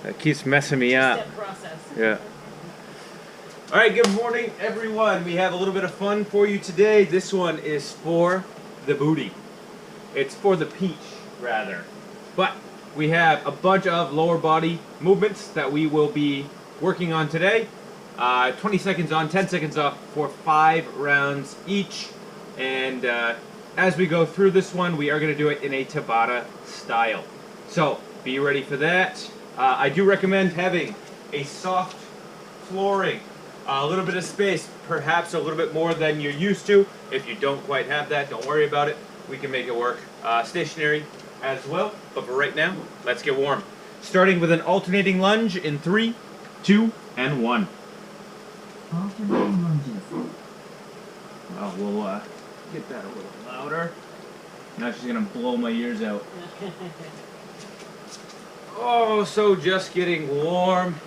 That keeps messing me up. Step process. Yeah. All right, good morning, everyone. We have a little bit of fun for you today. This one is for the booty. It's for the peach, rather. But we have a bunch of lower body movements that we will be working on today. 20 seconds on, 10 seconds off for 5 rounds each. And as we go through this one, we are going to do it in a Tabata style. So be ready for that. I do recommend having a soft flooring, a little bit of space, perhaps a little bit more than you're used to. If you don't quite have that, don't worry about it. We can make it work. Stationary as well. But for right now, let's get warm. Starting with an alternating lunge in 3, 2, and 1. Alternating lunges. Well, we'll get that a little louder. Now she's gonna blow my ears out. Oh, so just getting warm.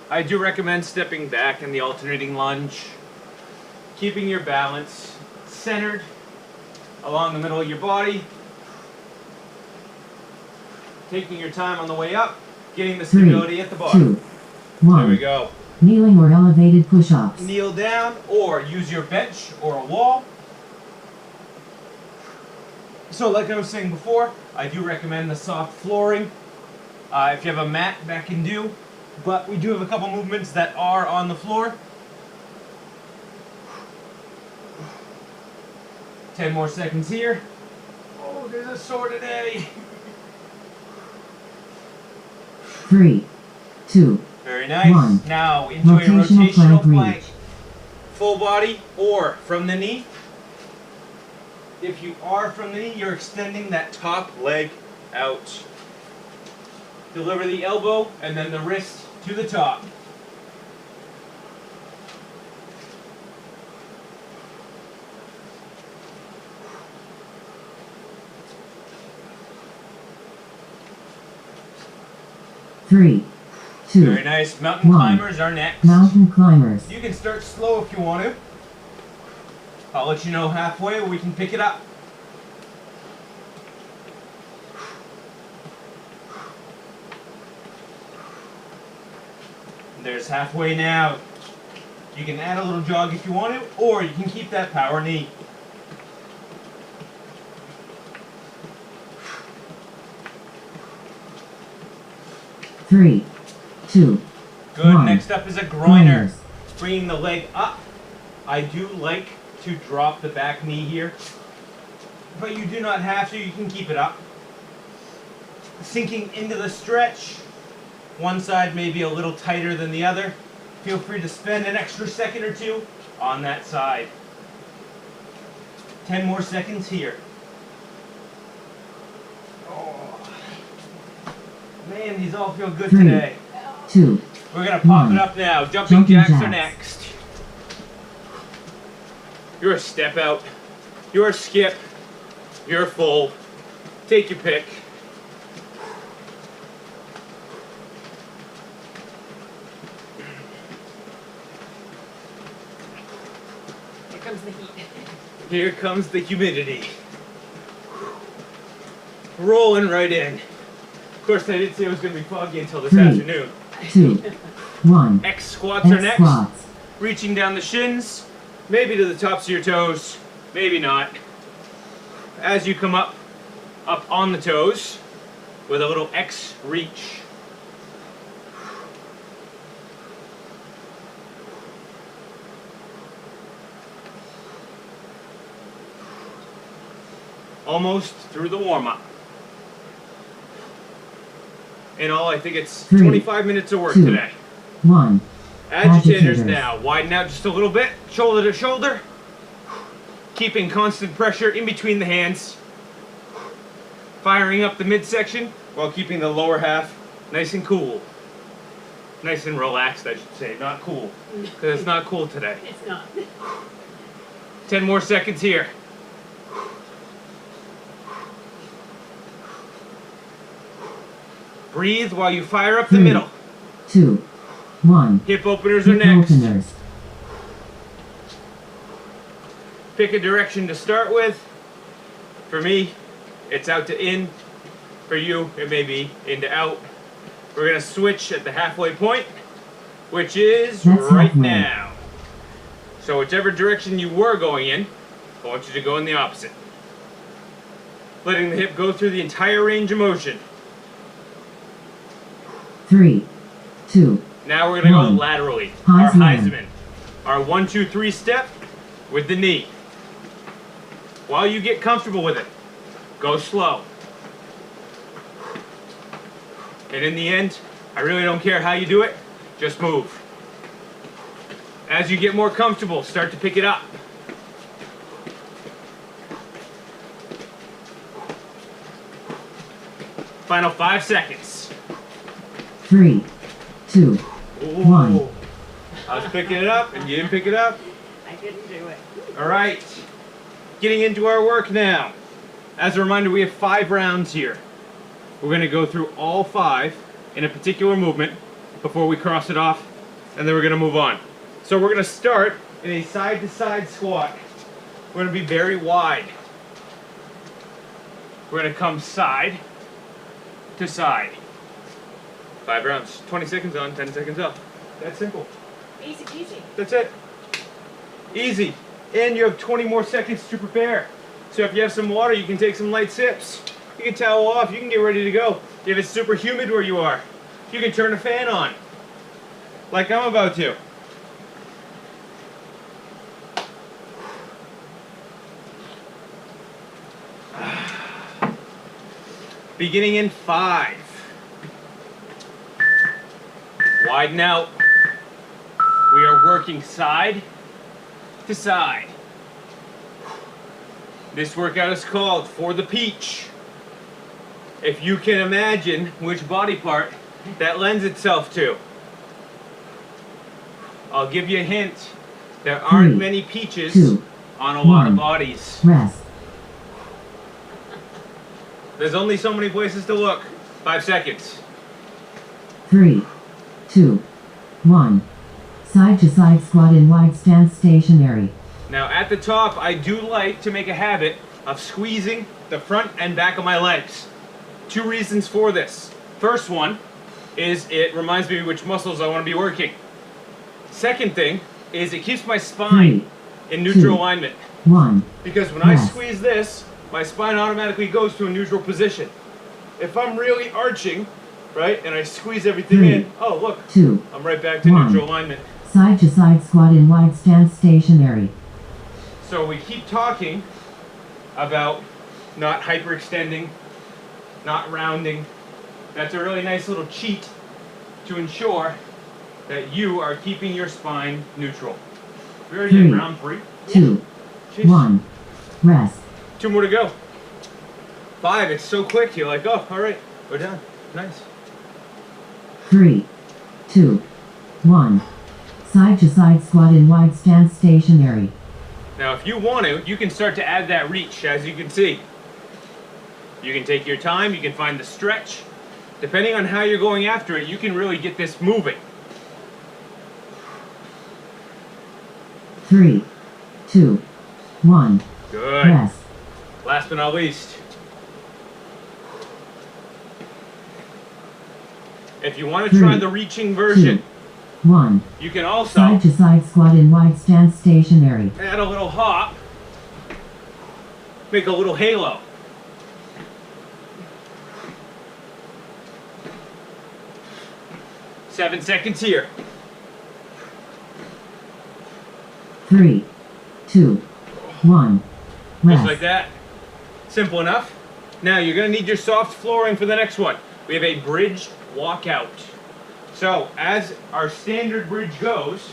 I do recommend stepping back in the alternating lunge, keeping your balance centered along the middle of your body, taking your time on the way up, getting the stability at the bottom. 2, 1. There we go. Kneeling or elevated push-ups. Kneel down or use your bench or a wall. So like I was saying before, I do recommend the soft flooring. If you have a mat, that can do. But we do have a couple movements that are on the floor. 10 more seconds here. Oh, there's a sore today. 3, 2, Very nice. 1. Now enjoy a Rotational rotational plank plank. reach. Full body or from the knee. If you are from the knee, you're extending that top leg out. Deliver the elbow and then the wrist to the top. Three, 2, Very nice. Mountain 1. climbers are next. Mountain climbers. You can start slow if you want to. I'll let you know halfway or we can pick it up. There's halfway now. You can add a little jog if you want to, or you can keep that power knee. Three, 2, Good. 1. Next up is a groiner. Groiners. Bringing the leg up. I do like to drop the back knee here, but you do not have to. You can keep it up. Sinking into the stretch. One side may be a little tighter than the other. Feel free to spend an extra second or two on that side. 10 more seconds here. Oh. Man, these all feel good 3, today. 2, We're going to pop 1. it up now. Jumping jacks are next. You're a step out. You're a skip. You're a full. Take your pick. Here comes the heat. Here comes the humidity. Rolling right in. Of course, I didn't say it was going to be foggy until this 3, afternoon. 2, 1. X squats are X next. squats. Reaching down the shins, maybe to the tops of your toes, maybe not. As you come up on the toes with a little X reach. Almost through the warm-up. In all, I think it's 3, 25 minutes of work 2, today. 1. Agitators Agitators. now. Widen out just a little bit, shoulder to shoulder. Keeping constant pressure in between the hands. Firing up the midsection while keeping the lower half nice and cool. Nice and relaxed, I should say. Not cool. Because it's not cool today. It's not. 10 more seconds here. Breathe while you fire up the 3, middle. 2, 1. Hip openers are Hip next. openers. Pick a direction to start with. For me, it's out to in. For you, it may be in to out. We're going to switch at the halfway point, which is That's right halfway. now. So whichever direction you were going in, I want you to go in the opposite. Letting the hip go through the entire range of motion. 3, 2, Now we're going to go One. laterally. Our Heisman. Heisman. Our 1, 2, 3 step with the knee. While you get comfortable with it, go slow. And in the end, I really don't care how you do it, just move. As you get more comfortable, start to pick it up. Final 5 seconds. 3, 2, Ooh. 1. I was picking it up and you didn't pick it up. I couldn't do it. All right, getting into our work now. As a reminder, we have 5 rounds here. We're going to go through all 5 in a particular movement before we cross it off, and then we're going to move on. So we're going to start in a side-to-side squat. We're going to be very wide. We're going to come side to side. 5 rounds, 20 seconds on, 10 seconds off. That's simple. Easy peasy. That's it. Easy. And you have 20 more seconds to prepare. So if you have some water, you can take some light sips. You can towel off, you can get ready to go. If it's super humid where you are, you can turn a fan on. Like I'm about to. Beginning in 5. Widen out. We are working side to side. This workout is called For the Peach. If you can imagine which body part that lends itself to. I'll give you a hint. There aren't 3, many peaches 2, on a lot of 1. bodies. Rest. There's only so many places to look. 5 seconds. 3, 2, 1. Side to side squat in wide stance stationary. Now at the top, I do like to make a habit of squeezing the front and back of my legs. 2 reasons for this. First one is it reminds me which muscles I want to be working. Second thing is it keeps my spine 3, in neutral 2, alignment. 1. Because when I Yes. squeeze this, my spine automatically goes to a neutral position. If I'm really arching, right, and I squeeze everything 3, in, oh look, 2. I'm right back to 1. neutral alignment. Side to side squat in wide stance stationary. So we keep talking about not hyperextending, not rounding. That's a really nice little cheat to ensure that you are keeping your spine neutral. We already did 3, round 3. 2, Jeez. 1. Rest. 2 more to go. 5, it's so quick, you're like, oh, all right, we're done. Nice. 3, 2, 1. Side to side squat in wide stance stationary. Now, if you want to, you can start to add that reach, as you can see. You can take your time, you can find the stretch. Depending on how you're going after it, you can really get this moving. 3, 2, 1. Good. Rest. Last but not least. If you want to try 3, the reaching version, 2, 1. you can also Side to side squat in wide stance stationary. add a little hop, make a little halo. Seven seconds here. 3, 2, 1. Just Rest. like that. Simple enough. Now you're going to need your soft flooring for the next one. We have a bridge walkout. So as our standard bridge goes,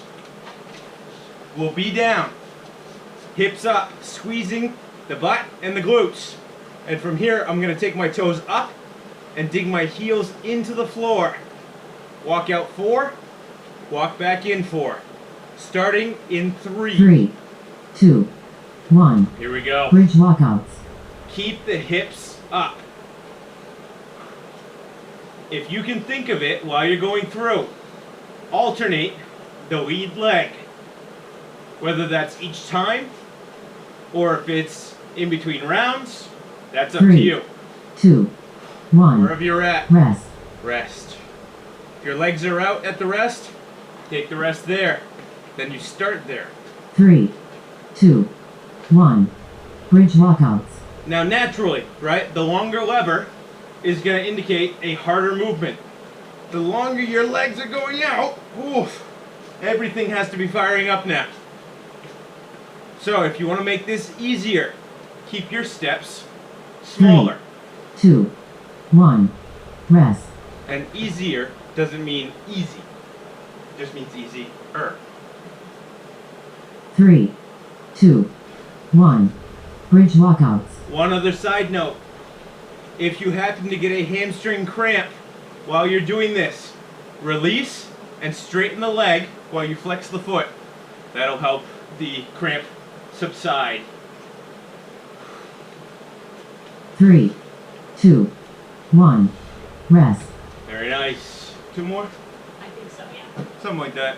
we'll be down, hips up, squeezing the butt and the glutes. And from here, I'm going to take my toes up and dig my heels into the floor. Walk out 4, walk back in 4. Starting in 3. 3, 2, 1. Here we go. Bridge walkouts. Keep the hips up. If you can think of it while you're going through, alternate the lead leg. Whether that's each time, or if it's in between rounds, that's up to 3, you. 2, 1. Wherever you're at, Rest. rest. If your legs are out at the rest, take the rest there. Then you start there. 3, 2, 1. Bridge walkouts. Now naturally, right, the longer lever is going to indicate a harder movement. The longer your legs are going out, oof, everything has to be firing up now. So if you want to make this easier, keep your steps smaller. 3, 2, 1. Rest. And easier doesn't mean easy. It just means easier. 3, 2, 1. Bridge walkouts. One other side note. If you happen to get a hamstring cramp while you're doing this, release and straighten the leg while you flex the foot. That'll help the cramp subside. 3, 2, 1. Rest. Very nice. 2 more? I think so, yeah. Something like that.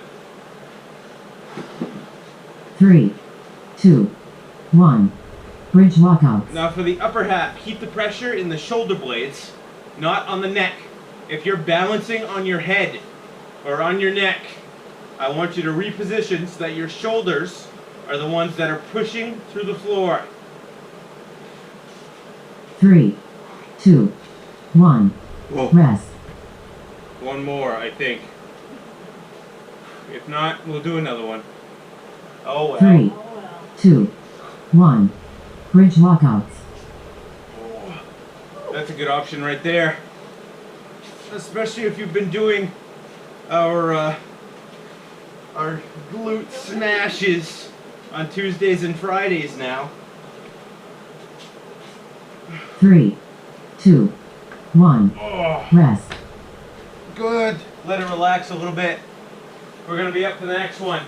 3, 2, 1. Bridge walkouts. Now for the upper half, keep the pressure in the shoulder blades, not on the neck. If you're balancing on your head or on your neck, I want you to reposition so that your shoulders are the ones that are pushing through the floor. 3, 2, 1. Whoa. Rest. 1 more, I think. If not, we'll do another one. Oh well. 3, 2, 1. Bridge walkouts. Oh, that's a good option right there. Especially if you've been doing our glute smashes on Tuesdays and Fridays now. 3, 2, 1. Oh, Rest. good. Let it relax a little bit. We're going to be up to the next one.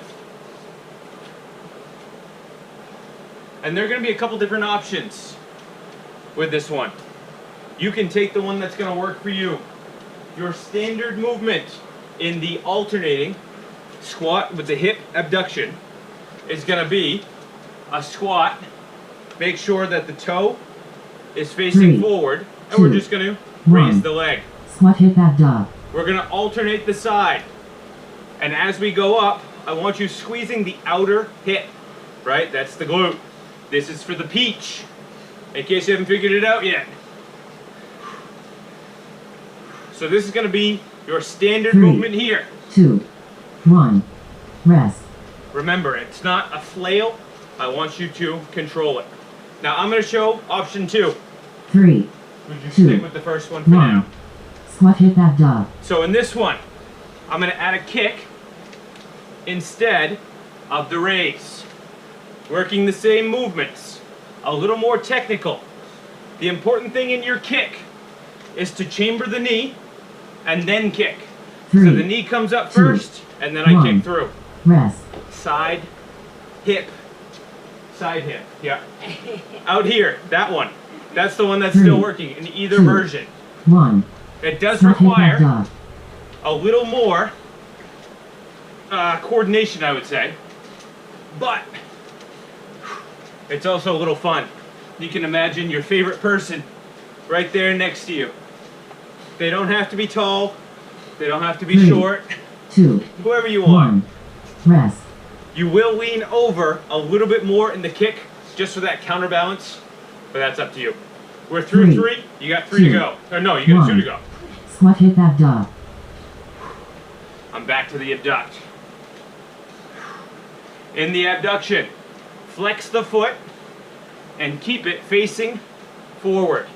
And there are going to be a couple different options with this one. You can take the one that's going to work for you. Your standard movement in the alternating squat with the hip abduction is going to be a squat. Make sure that the toe is facing 3, forward, and 2, we're just going to raise 1. the leg. Squat hip abduct. We're going to alternate the side. And as we go up, I want you squeezing the outer hip, right? That's the glute. This is for the peach, in case you haven't figured it out yet. So this is going to be your standard 3, movement here. 2, 1. Rest. Remember, it's not a flail. I want you to control it. Now I'm going to show option 2. 3, Would you 2, stick with the first one for 1. now? Squat hip abduct. So in this one, I'm going to add a kick instead of the raise. Working the same movements, a little more technical. The important thing in your kick is to chamber the knee and then kick. 3, So the knee comes up 2, first, and then I 1. kick through. Rest. Side, hip, side hip. Yeah. Out here, that one. That's the one that's 3, still working in either 2, version. 1. It does Squat hip require abduct. a little more coordination, I would say, but it's also a little fun. You can imagine your favorite person right there next to you. They don't have to be tall, they don't have to be 3, short, 2, whoever you want. 1. Rest. You will lean over a little bit more in the kick just for that counterbalance, but that's up to you. We're through 3, you got 3 to 2, go. Or no, you got 2 to 1. go. Squat hip abduct. I'm back to the abduct. In the abduction, flex the foot and keep it facing forward.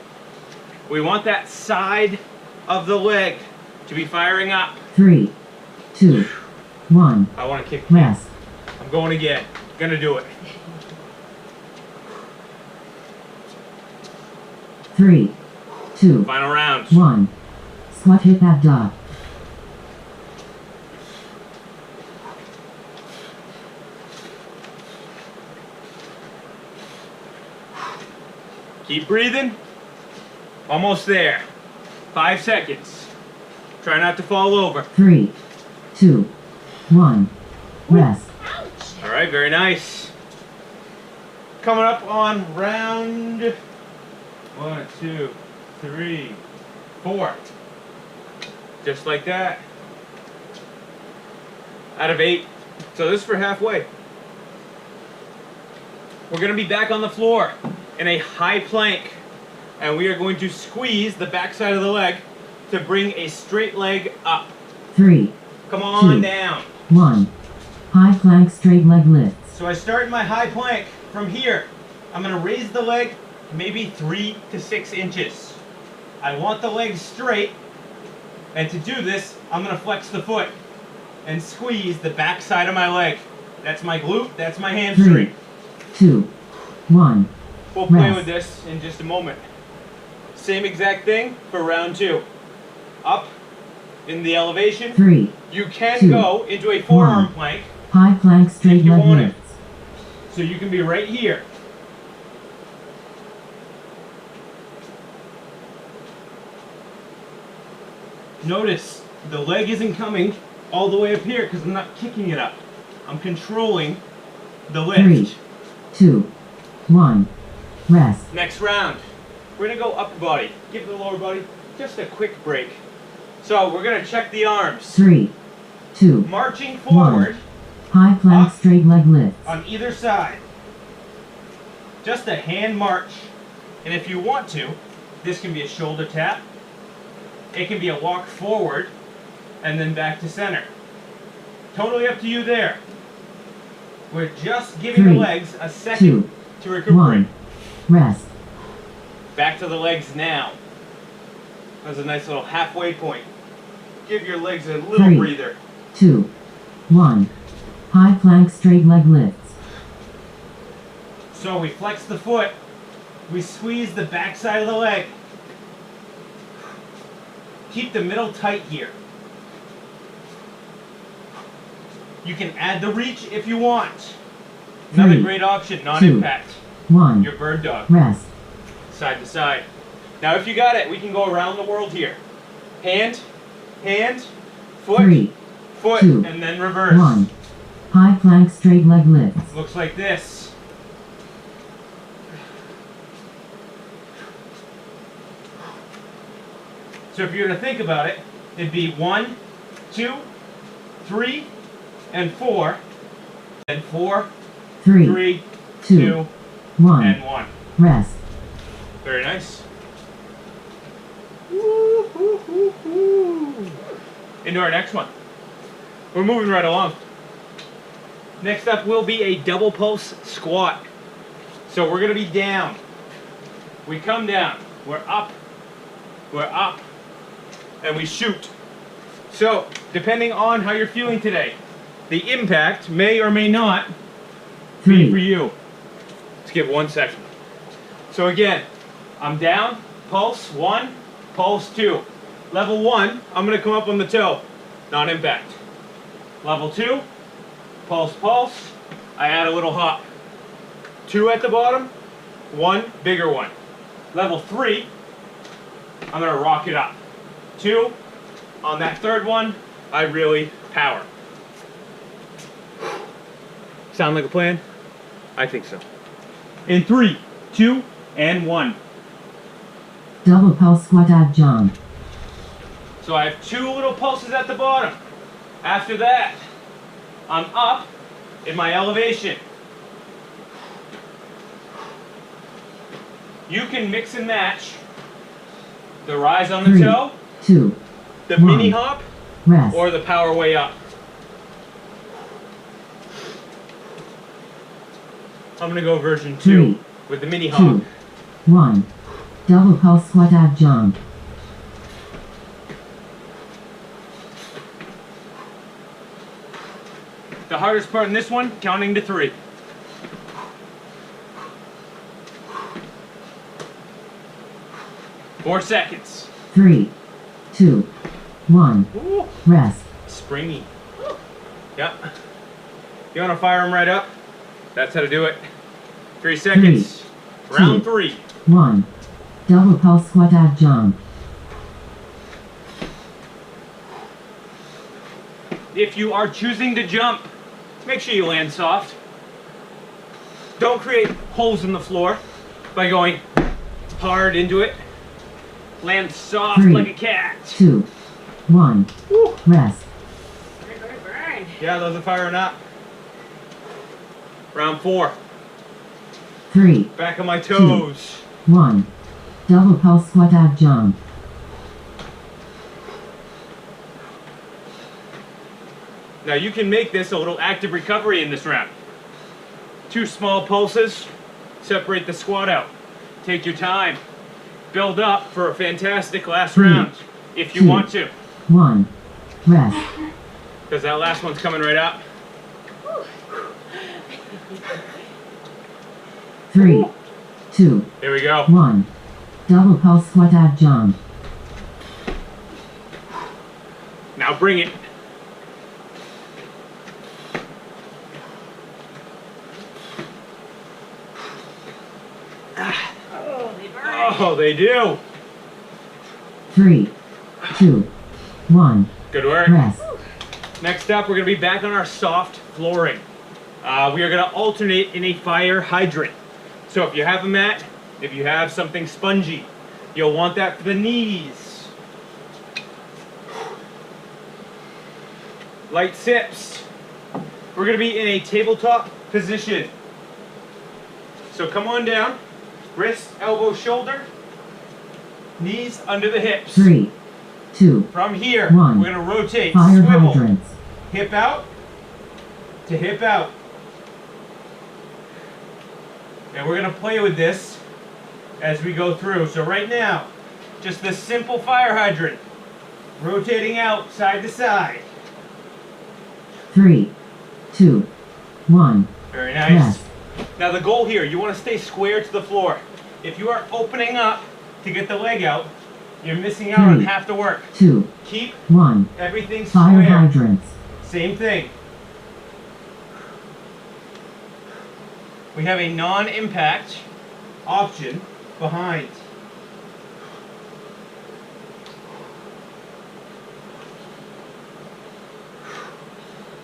We want that side of the leg to be firing up. 3, 2, 1. I want to kick. Rest. I'm going again. Gonna do it. 3, 2, Final round. 1. Squat hip abduct. Keep breathing. Almost there. 5 seconds. Try not to fall over. 3, 2, 1. Rest. Ouch. All right, very nice. Coming up on round 1, 2, 3, 4. Just like that. out of 8. So this is for halfway. We're going to be back on the floor in a high plank, and we are going to squeeze the backside of the leg to bring a straight leg up. 3, Come on 2, down. 1. High plank straight leg lifts. So I start in my high plank. From here, I'm going to raise the leg maybe 3 to 6 inches. I want the leg straight, and to do this, I'm going to flex the foot and squeeze the backside of my leg. That's my glute, that's my hamstring. 3, 2, 1. We'll play Rest. with this in just a moment. Same exact thing for round 2. Up in the elevation. 3. You can 2, go into a forearm 1. plank. High plank straight If you leg want it. lifts. So you can be right here. Notice the leg isn't coming all the way up here because I'm not kicking it up. I'm controlling the lift. 3, 2, 1. Rest. Next round, we're going to go upper body. Give the lower body just a quick break. So we're going to check the arms. 3, 2, Marching forward high plank Up. straight leg lifts. on either side. Just a hand march. And if you want to, this can be a shoulder tap. It can be a walk forward and then back to center. Totally up to you there. We're just giving the 3, legs a second 2, to recuperate. 1. Rest. Back to the legs now. That's a nice little halfway point. Give your legs a little 3, breather. 2, 1. High plank straight leg lifts. So we flex the foot. We squeeze the backside of the leg. Keep the middle tight here. You can add the reach if you want. Another 3, great option, non-impact. 1. Your bird dog. Rest. Side to side. Now if you got it, we can go around the world here. Hand, hand, foot, 3, foot, 2, and then reverse. 1. High plank straight leg lifts. Looks like this. So if you're to think about it, it'd be 1, 2, 3, and 4. Then 4, 3, 3, 2, 2, 1. and 1. Rest. Very nice. Woo, hoo, hoo, hoo. Into our next one. We're moving right along. Next up will be a double pulse squat. So we're going to be down. We come down. We're up, and we shoot. So, depending on how you're feeling today, the impact may or may not be for 3, you. Let's give 1 second. So again, I'm down, pulse 1, pulse 2. Level 1, I'm going to come up on the toe, non-impact. Level 2, pulse, pulse, I add a little hop. 2 at the bottom, 1 bigger one. Level 3, I'm going to rock it up. 2, on that third one, I really power. Sound like a plan? I think so. In 3, 2, and 1. double pulse squat ab jump. So I have 2 little pulses at the bottom. After that, I'm up in my elevation. You can mix and match the rise on the 3, toe, 2, the 1. mini hop, Rest. or the power way up. I'm going to go version 2 3, with the mini 2, hop. 1. Double pulse squat ab jump. The hardest part in this one, counting to 3. Four seconds. 3, 2, 1. Ooh, Rest. springy. Yep. You want to fire them right up? That's how to do it. 3 seconds. Round 3. 1. Double pulse squat ab jump. If you are choosing to jump, make sure you land soft. Don't create holes in the floor by going hard into it. Land soft 3, like a cat. 2, 1. Woo. Rest. Burn, burn, burn. Yeah, those are firing up. Round 4. 3, Back on my toes. 1. Double pulse squat ab jump. Now you can make this a little active recovery in this round. 2 small pulses, separate the squat out. Take your time. Build up for a fantastic last round if you 2, want to. 1. Rest. Because that last one's coming right up. 3, 2, Here we go. 1. Double pulse squat ab jump. Now bring it. Oh, they burn. Oh, they do. 3, 2, 1. Good work. Rest. Next up, we're going to be back on our soft flooring. We are going to alternate in a fire hydrant. So if you have a mat, if you have something spongy, you'll want that for the knees. Light sips. We're going to be in a tabletop position. So come on down. Wrist, elbow, shoulder. Knees under the hips. 3, 2, From here, 1. we're going to rotate, Fire swivel, hydrants. hip out to hip out. And we're going to play with this as we go through. So right now, just this simple fire hydrant, rotating out side to side. 3, 2, 1. Very nice. Rest. Now the goal here, you want to stay square to the floor. If you are opening up to get the leg out, you're missing out on 3, half the work. 2, Keep 1. everything Fire square. hydrants. Same thing. We have a non-impact option behind.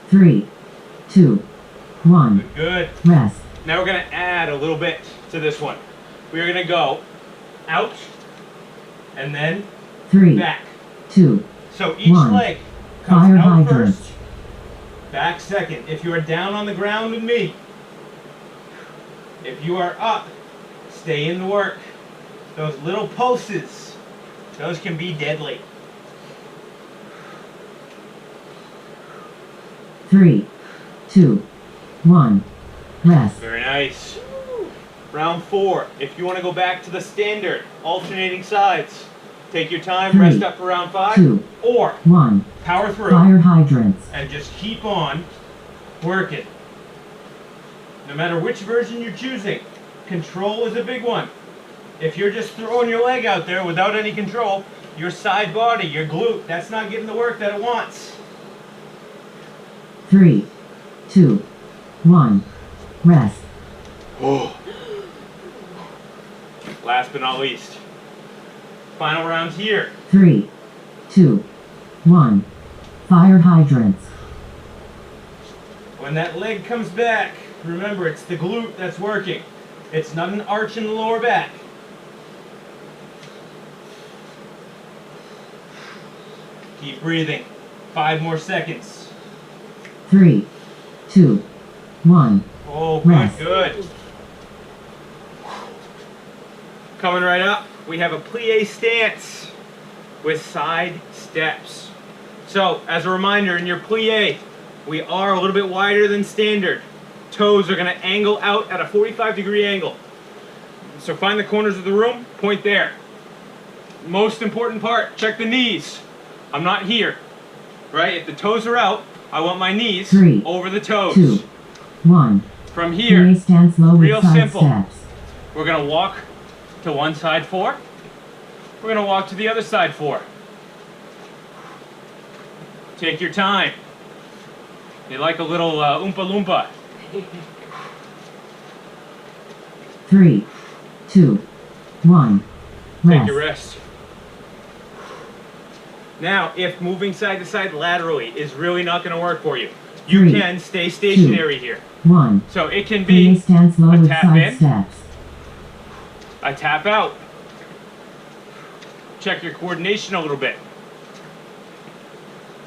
Three, 2, 1. Good. Rest. Now we're going to add a little bit to this one. We are going to go out and then 3, back. 2, So each 1. leg comes Fire out hydrants. first, back second. If you are down on the ground with me, if you are up, stay in the work. Those little pulses, those can be deadly. 3, 2, 1. Rest. Very nice. Round 4. If you want to go back to the standard, alternating sides, take your time, 3, rest up for round 5, 2, or 1. power through Fire hydrants. and just keep on working. No matter which version you're choosing, control is a big one. If you're just throwing your leg out there without any control, your side body, your glute, that's not getting the work that it wants. 3, 2, 1. Rest. Oh. Last but not least, final round here. 3, 2, 1. Fire hydrants. When that leg comes back, remember it's the glute that's working. It's not an arch in the lower back. Keep breathing. 5 more seconds. 3, 2, 1. Oh, good, Rest. good. Coming right up, we have a plie stance with side steps. So, as a reminder, in your plie, we are a little bit wider than standard. Toes are going to angle out at a 45-degree angle. So find the corners of the room, point there. Most important part, check the knees. I'm not here, right? If the toes are out, I want my knees 3, over the toes. 2, 1. From here, Plie stance low with real side simple. steps. we're going to walk to one side 4. We're going to walk to the other side 4. Take your time. You like a little Oompa Loompa. 3, 2, 1. Take Rest. your rest. Now, if moving side to side laterally is really not going to work for you, you 3, can stay stationary here. 1. So it can Plie be stance low a with tap side in. steps. a tap out. Check your coordination a little bit.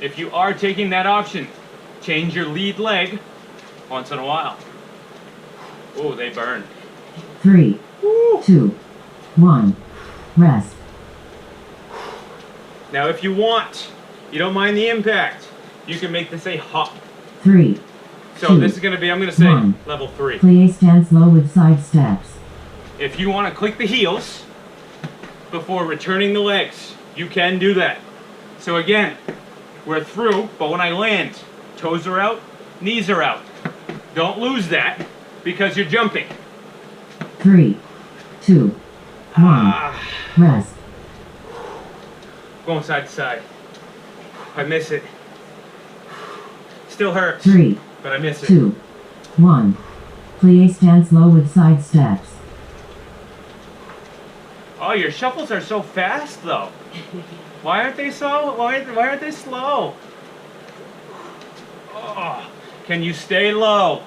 If you are taking that option, Change your lead leg once in a while. Oh, they burn. 3, 2, 1. Rest. Now if you want, you don't mind the impact, you can make this a hop. 3. So 2, this is going to be, I'm going to say, 1. level 3. Plie stance low with side steps. If you want to click the heels before returning the legs, you can do that. So again, we're through, but when I land, toes are out, knees are out. Don't lose that because you're jumping. 3, 2, 1. Rest. Going side to side. I miss it. Still hurts, 3, but I miss it. 2, 1. Plie stance low with side steps. Oh, your shuffles are so fast though. Why aren't they so? Why aren't they slow? Oh, can you stay low?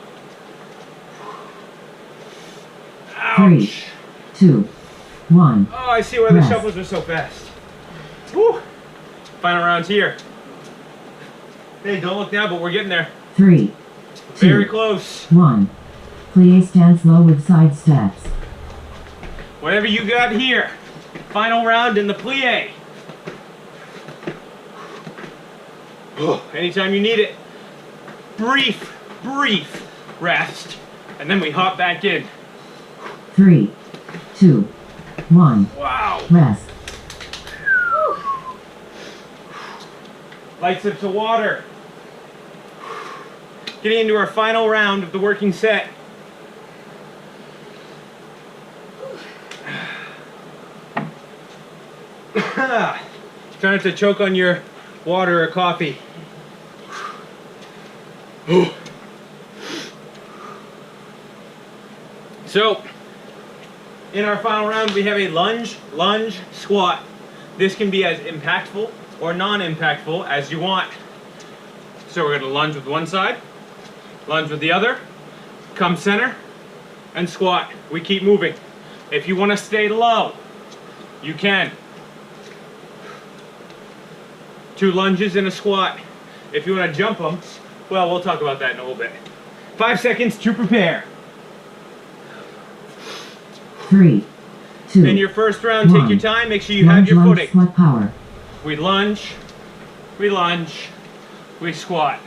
Ouch. 3, 2, 1. Oh, I see why the shuffles are so fast. Whew. Final rounds here. Hey, don't look now, but we're getting there. 3, 2, Very close. 1. Plie stance low with side steps. Whatever you got here. Final round in the plie. Anytime you need it. Brief rest. And then we hop back in. 3, 2, 1. Wow. Rest. Light sips of water. Getting into our final round of the working set. Try not to choke on your water or coffee. So, in our final round, we have a lunge squat. This can be as impactful or non-impactful as you want. So we're going to lunge with one side, lunge with the other, come center, and squat. We keep moving. If you want to stay low, you can. 2 lunges and a squat. If you want to jump them, well, we'll talk about that in a little bit. 5 seconds to prepare. 3, 2. In your first round, 1. take your time. Make sure you have your Lunge, footing. squat power. We lunge, we squat.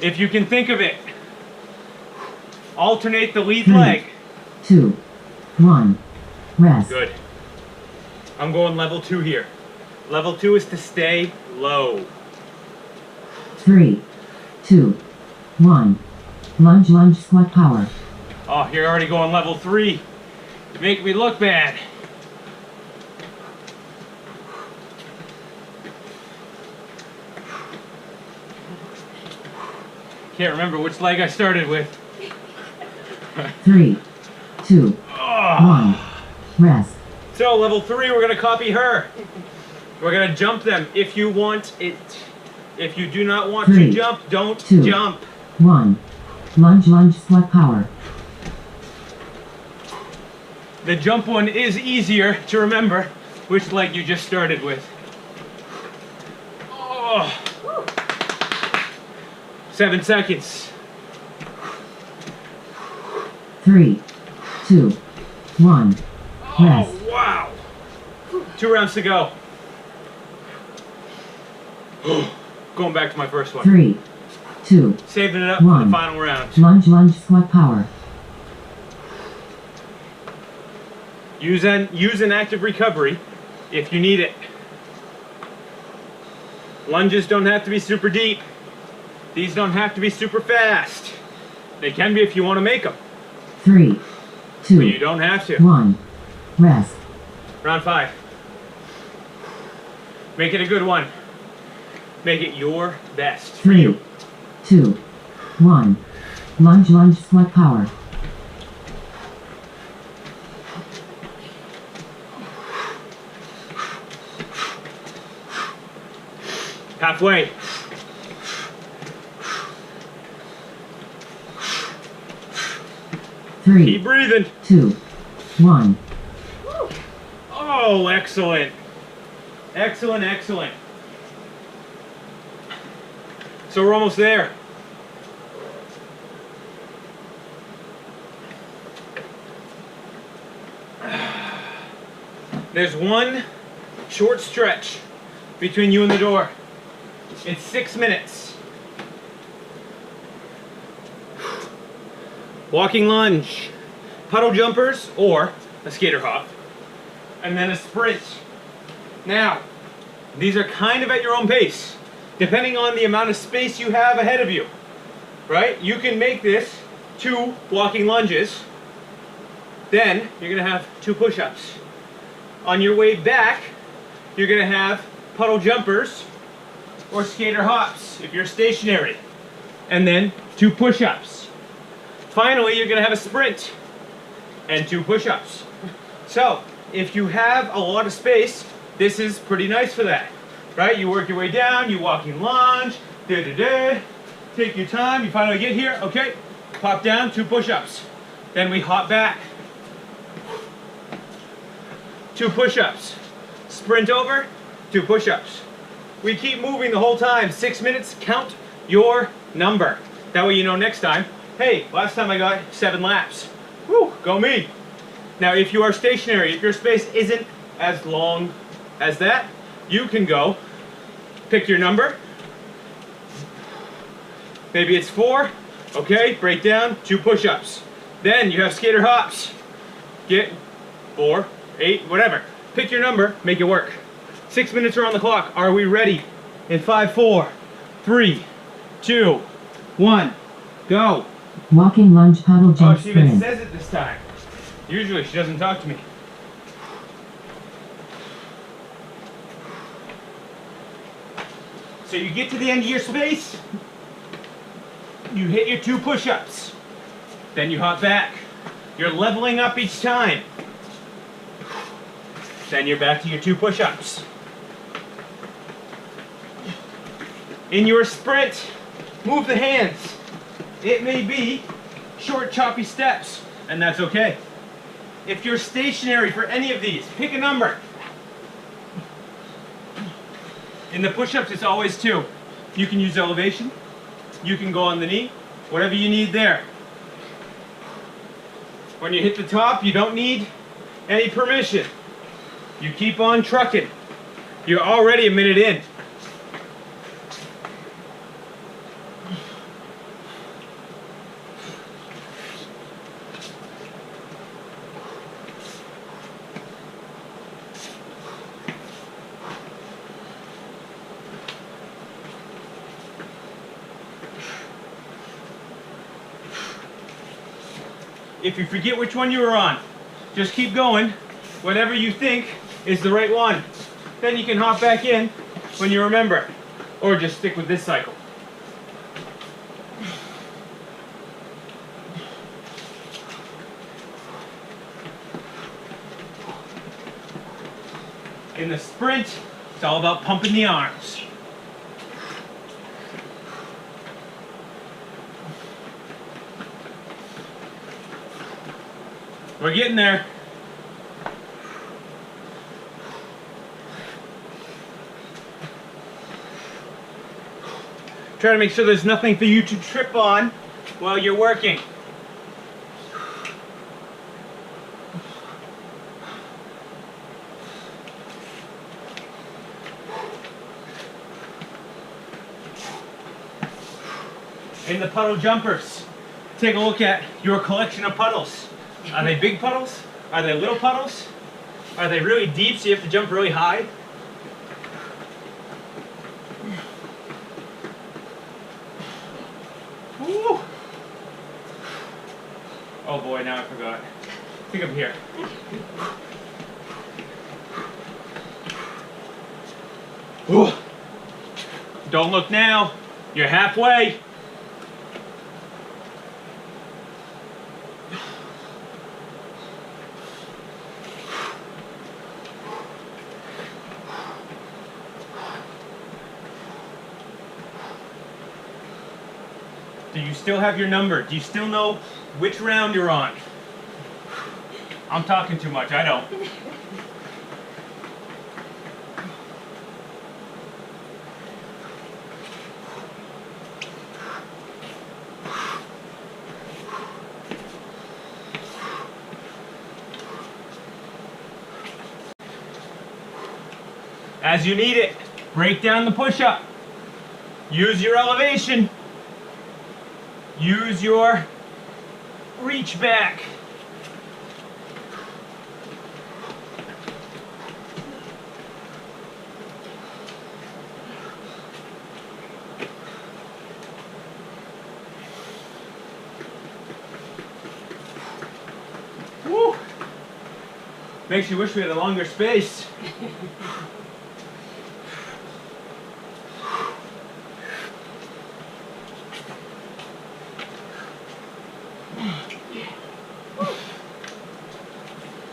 If you can think of it, alternate the lead 3, leg. 2, 1. Rest. Good. I'm going level 2 here. Level 2 is to stay low. 3, 2, 1. Lunge, squat power. Oh, you're already going level 3. You make me look bad. Can't remember which leg I started with. 3, 2, 1. Rest. So, level 3, we're going to copy her. We're going to jump them if you want it. If you do not want 3, to jump, don't 2, jump. 1. Lunge, squat power. The jump one is easier to remember which leg you just started with. Oh. 7 seconds. 3, 2, 1. Rest. Oh, wow. 2 rounds to go. Going back to my first one. 3, 2. Saving it up for the final round. Lunge, squat power. Use an active recovery if you need it. Lunges don't have to be super deep. These don't have to be super fast. They can be if you want to make them. 3, 2. But you don't have to. 1. Rest. Round 5. Make it a good one. Make it your best for 3, you. 2, 1. Lunge, squat power. Halfway. Three, Keep breathing. 2, 1. Oh, Oh, excellent. Excellent, excellent. So we're almost there. There's one short stretch between you and the door. It's 6 minutes. Walking lunge, puddle jumpers, or a skater hop, and then a sprint. Now, these are kind of at your own pace, depending on the amount of space you have ahead of you, right? You can make this 2 walking lunges, then you're gonna have 2 push-ups. On your way back, you're gonna have puddle jumpers or skater hops if you're stationary, and then 2 push-ups. Finally, you're gonna have a sprint and 2 push-ups. So, if you have a lot of space, this is pretty nice for that, right? You work your way down, you walking lunge, take your time, you finally get here, okay, pop down, 2 push-ups. Then we hop back, 2 push-ups. Sprint over, 2 push-ups. We keep moving the whole time, 6 minutes, count your number. That way you know next time, hey, last time I got 7 laps. Woo, go me. Now if you are stationary, if your space isn't as long as that, you can go, pick your number. Maybe it's 4, okay, break down, 2 push-ups. Then you have skater hops. Get 4, 8, whatever. Pick your number, make it work. 6 minutes are on the clock. Are we ready? In 5, 4, 3, 2, 1, go. Walking lunge, puddle jump, Oh, she even sprint. says it this time. Usually she doesn't talk to me. So you get to the end of your space, you hit your 2 push-ups, then you hop back. You're leveling up each time. Then you're back to your 2 push-ups. In your sprint, move the hands. It may be short, choppy steps, and that's okay. If you're stationary for any of these, pick a number. In the push-ups, it's always 2. You can use elevation. You can go on the knee. Whatever you need there. When you hit the top, you don't need any permission. You keep on trucking. You're already a minute in. If you forget which one you were on, just keep going. Whatever you think is the right one. Then you can hop back in when you remember. Or just stick with this cycle. In the sprint, it's all about pumping the arms. We're getting there. Try to make sure there's nothing for you to trip on while you're working. In the puddle jumpers, take a look at your collection of puddles. Are they big puddles? Are they little puddles? Are they really deep so you have to jump really high? Woo. Oh boy, now I forgot. I think I'm here. Ooh. Don't look now. You're halfway. Do you still have your number? Do you still know which round you're on? I'm talking too much, I know. As you need it, break down the push-up. Use your elevation. Use your reach back. Woo! Makes you wish we had a longer space.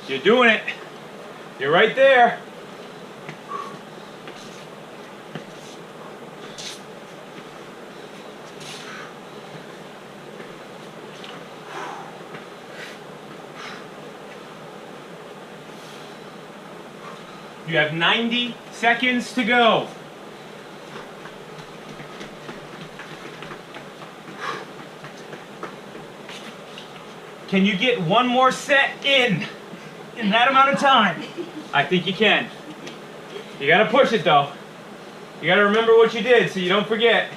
You're doing it. You're right there. You have 90 seconds to go. Can you get one more set in that amount of time? I think you can. You gotta push it though. You gotta remember what you did so you don't forget.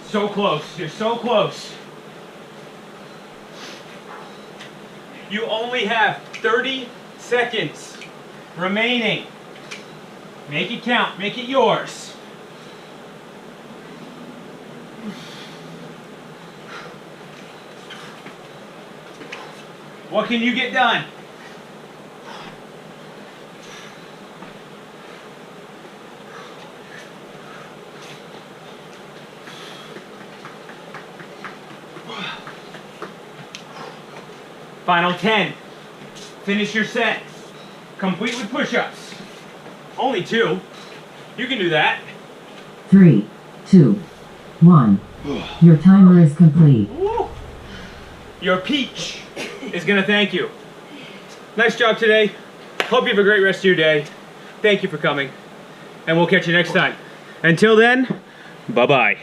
So close, you're so close. You only have 30 seconds remaining. Make it count, make it yours. What can you get done? Final 10. Finish your set. Complete with push-ups. Only 2. You can do that. 3, 2, 1. Your timer is complete. Woo. Your peach is gonna thank you. Nice job today. Hope you have a great rest of your day. Thank you for coming. And we'll catch you next time. Until then, bye-bye.